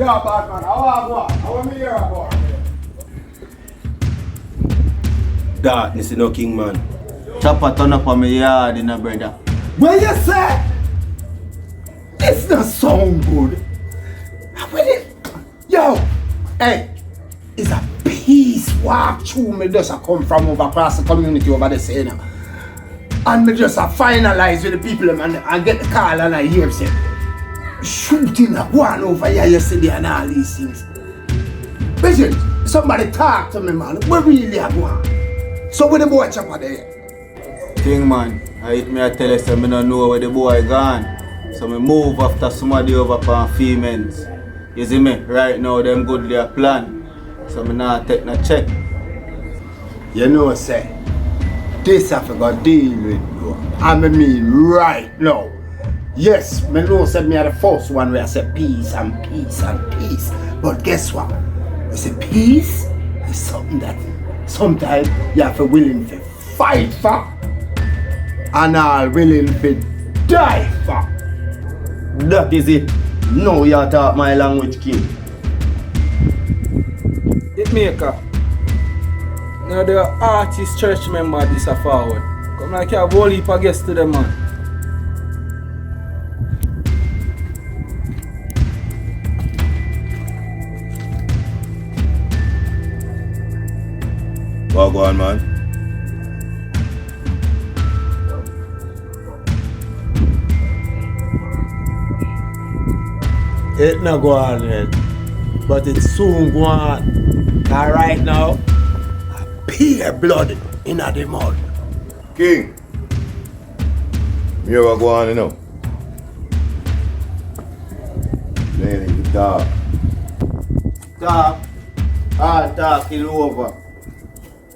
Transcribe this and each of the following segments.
Yeah, Batman, how am I here about? Darkness is no king, man. Chopper turn up on my yard, brother. What you say? It's not sound good. Yo, hey, it's a peace walk through me just a come from over across the community over the scene. And me just a finalize with the people and get the call and I hear say shooting a one over here yesterday and all these things. Listen, somebody talk to me, man. We really are going. So where the boy chopper there? Thing, man, I tell you, so I don't know where the boy gone. So I move after somebody over upon females. You see me? Right now, them good their plan. So I not take no check. You know, say, this I forgot deal with, bro. I mean, right now. Yes, me know say me are the first one where I say peace and peace and peace. But guess what? I say peace is something that sometimes you have to willing to fight for and all willing to die for. That is it. Now you talk my language, king. It maker. Now the artist church member this a forward. Come like you have a whole heap of guests to them, man. What go on, man? It not go on yet, but it soon go on. Cause right now, I pure blood in the mud. King, you ever go on, you know? Playing the dark. Talk, all talk is over.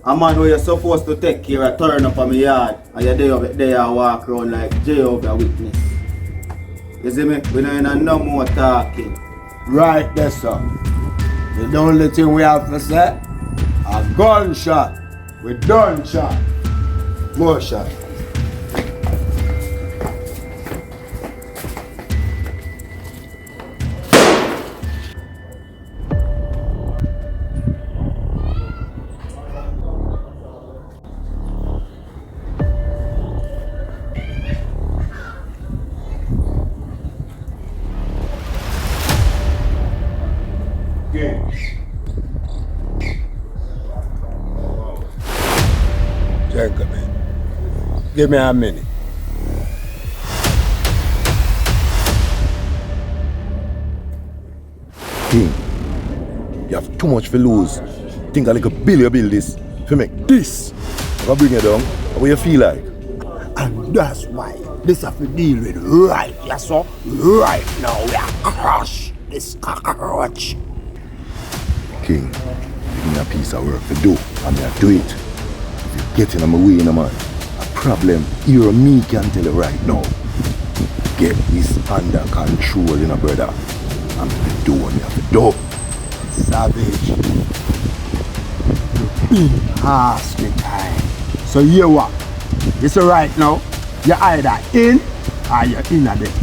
A man who you're supposed to take care of turn up on my yard and you're there and walk around like Jehovah's Witness. You see me? We don't need no more talking. Right there, sir. The only thing we have to say, a gunshot. We done shot. More shot. Gentlemen, give me a minute. King, you have too much to lose. Think I like a bill you build this. To make this. I'll bring you down. What you feel like? And that's why this have to deal with right, yes sir? Right now we are crush this cockroach. King, give me a piece of work to do, and I'll do it. If you get in my way, man, a problem you or me can tell you right now. Get this under control, brother. I'm going to do what you have to do. Savage. You've been past the time. So you what? You see right now, you're either in or you're in a bit.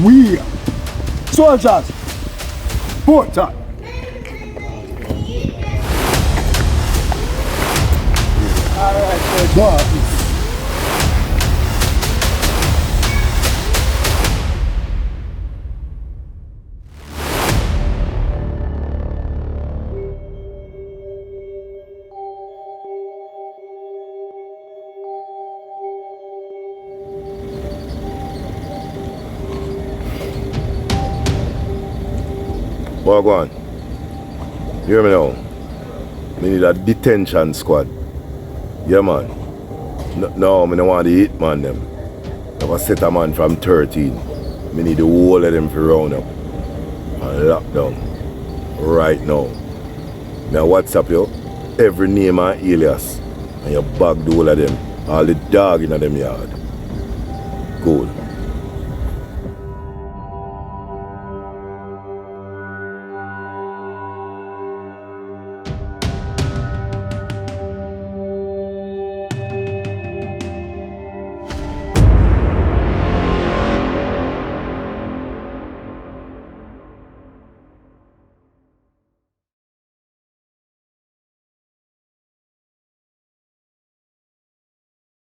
We soldiers, both up. Alright, soldiers. What go on? You hear me now? We need a detention squad. Yeah, man. No, I don't want the hit man them. I have a set a man from 13. We need the whole of them for round up. And lock down. Right now. Now WhatsApp you. Every name and alias. And you bag the whole of them. All the dog in them yard. Good.